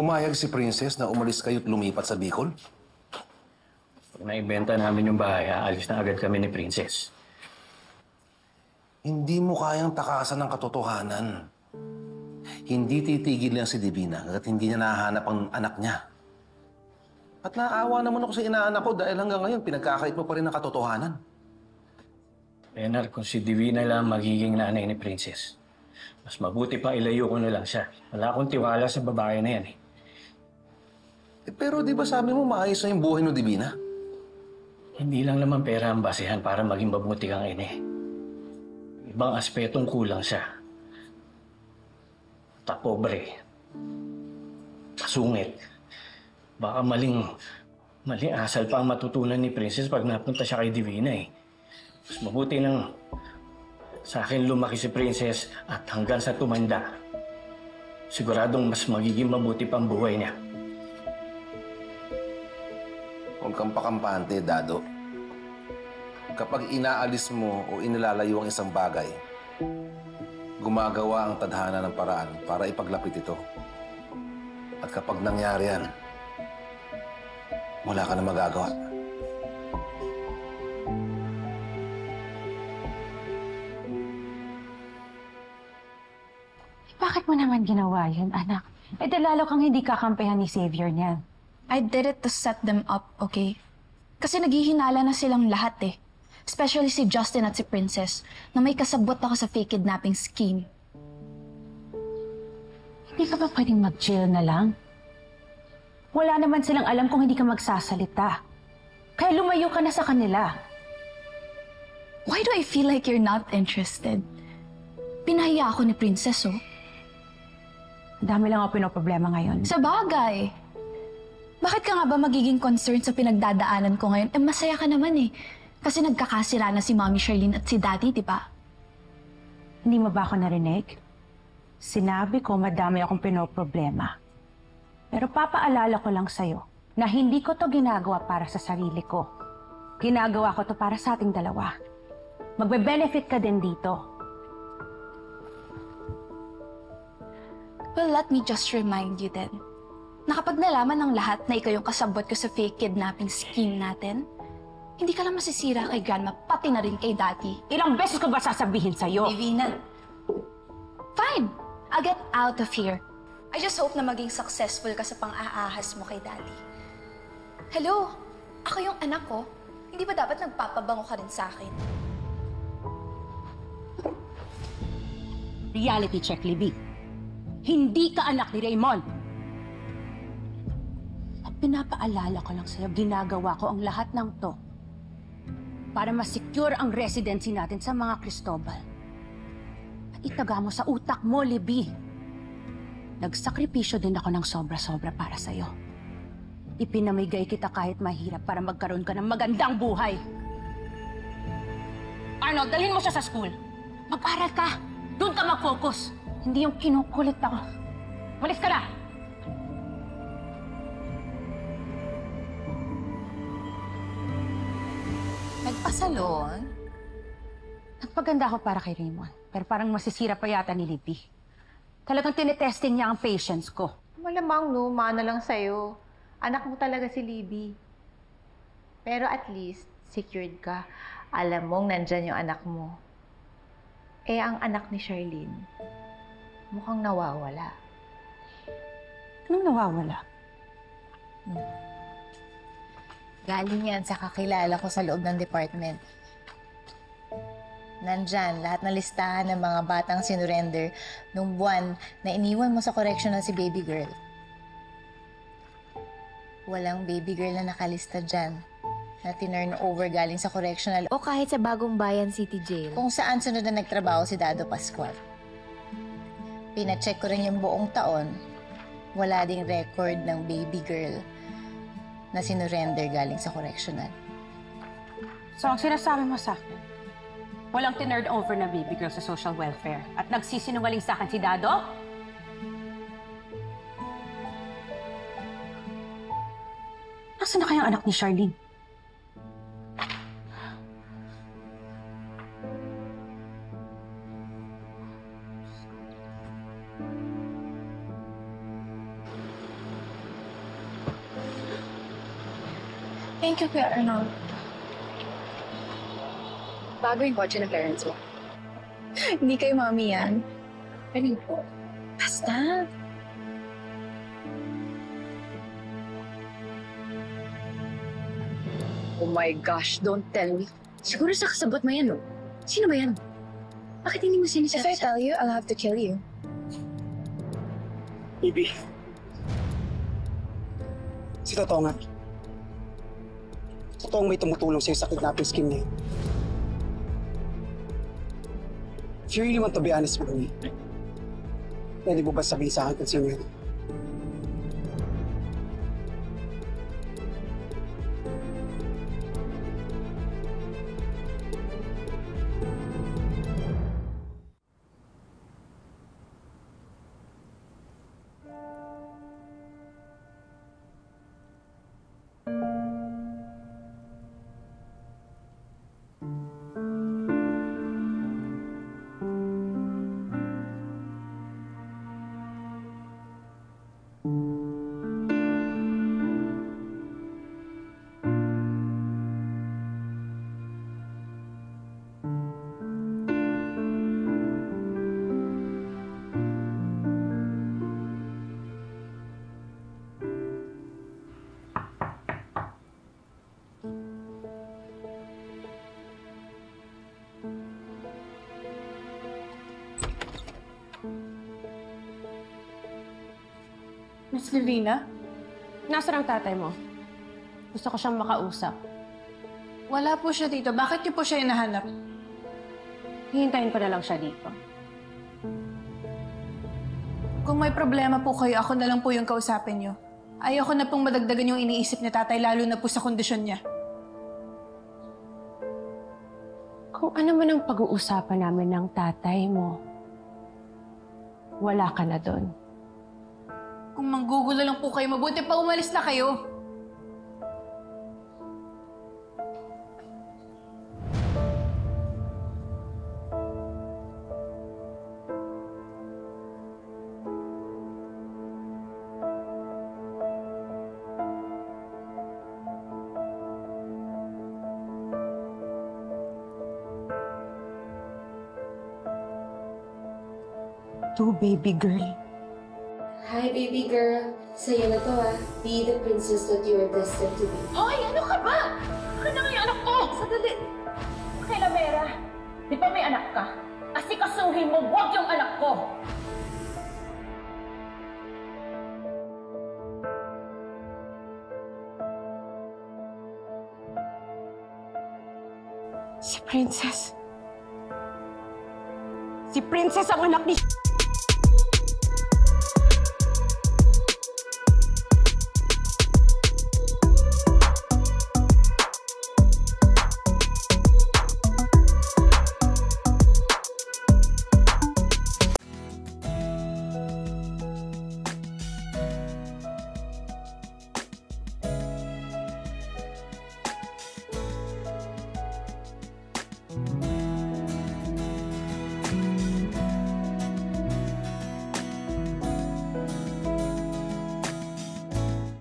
Pumayag si Princess na umalis kayo't lumipat sa Bicol? Pag naibenta namin yung bahay, aalis na agad kami ni Princess. Hindi mo kayang takasan ng katotohanan. Hindi titigil lang si Divina hanggat hindi niya nahahanap ang anak niya. At naawa naman ako sa inaanak ko dahil hanggang ngayon pinagkakait mo pa rin ang katotohanan. Leonard, kung si Divina lang magiging nanay ni Princess, mas mabuti pa ilayo ko na lang siya. Wala akong tiwala sa babae na yan eh. Pero di ba sabi mo maayos na yung buhay ni Divina? Hindi lang naman pera ang basehan para maging mabuti kang ina. Ibang aspetong kulang siya. Tapobre. Pasungit. Baka maling asal pa ang matutunan ni Princess pag napunta siya kay Divina eh. Mas mabuti nang sa akin lumaki si Princess at hanggang sa tumanda. Siguradong mas magiging mabuti pa ang buhay niya. Huwag kang pakampante, Dado. Kapag inaalis mo o inilalayo ang isang bagay, gumagawa ang tadhana ng paraan para ipaglapit ito. At kapag nangyari yan, wala ka na magagawa. Bakit mo naman ginawa yun, anak? Lalo kang hindi kakampihan ni Xavier niyan. I did it to set them up, okay? Kasi naghihinala na silang lahat eh. Especially si Justin at si Princess, na may kasabot ako sa fake kidnapping scheme. Hindi ka ba pwedeng mag-chill na lang? Wala naman silang alam kung hindi ka magsasalita. Kaya lumayo ka na sa kanila. Why do I feel like you're not interested? Pinahiya ako ni Princess, oh. Dami lang ako pinoproblema ngayon. Sa bagay. Bakit ka nga ba magiging concerned sa pinagdadaanan ko ngayon? Masaya ka naman eh. Kasi nagkakasira na si Mommy Charlene at si Daddy, di ba? Hindi mo ba ako narinig? Sinabi ko madami akong pinoproblema. Pero papaalala ko lang sa'yo na hindi ko to ginagawa para sa sarili ko. Ginagawa ko to para sa ating dalawa. Magbe-benefit ka din dito. Well, let me just remind you then, na kapag nalaman ng lahat na ikaw yung kasabot ko sa fake kidnapping scheme natin, hindi ka lang masisira kay Grandma, pati na rin kay Daddy. Ilang beses ko ba sasabihin sa'yo? Divina. Fine. I'll get out of here. I just hope na maging successful ka sa pang-aahas mo kay Daddy. Hello? Ako yung anak ko. Hindi ba dapat nagpapabango ka rin sa akin? Reality check, Libby. Hindi ka anak ni Raymond. At pinapaalala ko lang sa'yo, ginagawa ko ang lahat ng to para ma-secure ang residency natin sa mga Cristobal. At itaga mo sa utak mo, Libby. Nagsakripisyo din ako ng sobra-sobra para sa'yo. Ipinamigay kita kahit mahirap para magkaroon ka ng magandang buhay. Arnold, dalhin mo siya sa school. Mag-aral ka. Doon ka mag-focus. Hindi yung kinukulit ako. Malis ka na! Nagpasalon? Nagpaganda ako para kay Raymond. Pero parang masisira pa yata ni Libby. Talagang tinetesting niya ang patience ko. Malamang no, mana lang sa'yo. Anak mo talaga si Libby. Pero at least, secured ka. Alam mong nandyan yung anak mo. Eh, ang anak ni Charlene, mukhang nawawala. Anong nawawala? Galing yan sa kakilala ko sa loob ng department. Nandyan, lahat ng listahan ng mga batang sinurrender nung buwan na iniwan mo sa correctional si baby girl. Walang baby girl na nakalista dyan na tinurn over galing sa correctional O kahit sa Bagong Bayan City Jail. kung saan sunod na nagtrabaho si Dado Pascual. Pina-check ko rin yung buong taon, wala ding record ng baby girl na sinurrender galing sa correctional. So, ang sinasabi mo sa akin, walang tinurn over na baby girl sa social welfare at nagsisinungaling sa akin si Dado? Nasaan na kayang anak ni Charlene? Thank you, Kuya Arnold. Bago yung kotse ng parents mo. Hindi kay Mami yan. Ano po? Basta. Oh my gosh, don't tell me. Siguro sa kasabot mo yan, no? Sino ba yan? Bakit hindi mo If sinasabi I tell you, I'll have to kill you. Baby. Si Totoo nga. Totoong may tumutulong sa'yo sa kidnapping scheme niya. If you really want to be honest with me, pwede mo ba sabihin sa akin kung sino yun? Miss Livina? Nasaan ang tatay mo? Gusto ko siyang makausap. Wala po siya dito. Bakit niyo po siya hinahanap? Hihintayin ko na lang siya dito. Kung may problema po kayo, ako na lang po yung kausapin niyo. Ayoko na pong madagdagan yung iniisip ni tatay, lalo na po sa kondisyon niya. Kung ano man ang pag-uusapan namin ng tatay mo, wala ka na doon. Kung manggugulo lang po kayo, mabuti pa umalis na kayo. To baby girl. Hi, baby girl. Sa'yo na to Be the princess that you are destined to be. Hoy! Ano ka ba? Akin na nga yung anak ko! Sadali! Kayla Vera, di ba may anak ka? Asikasuhin mo, wag yung anak ko! Si Princess. Si Princess ang anak ni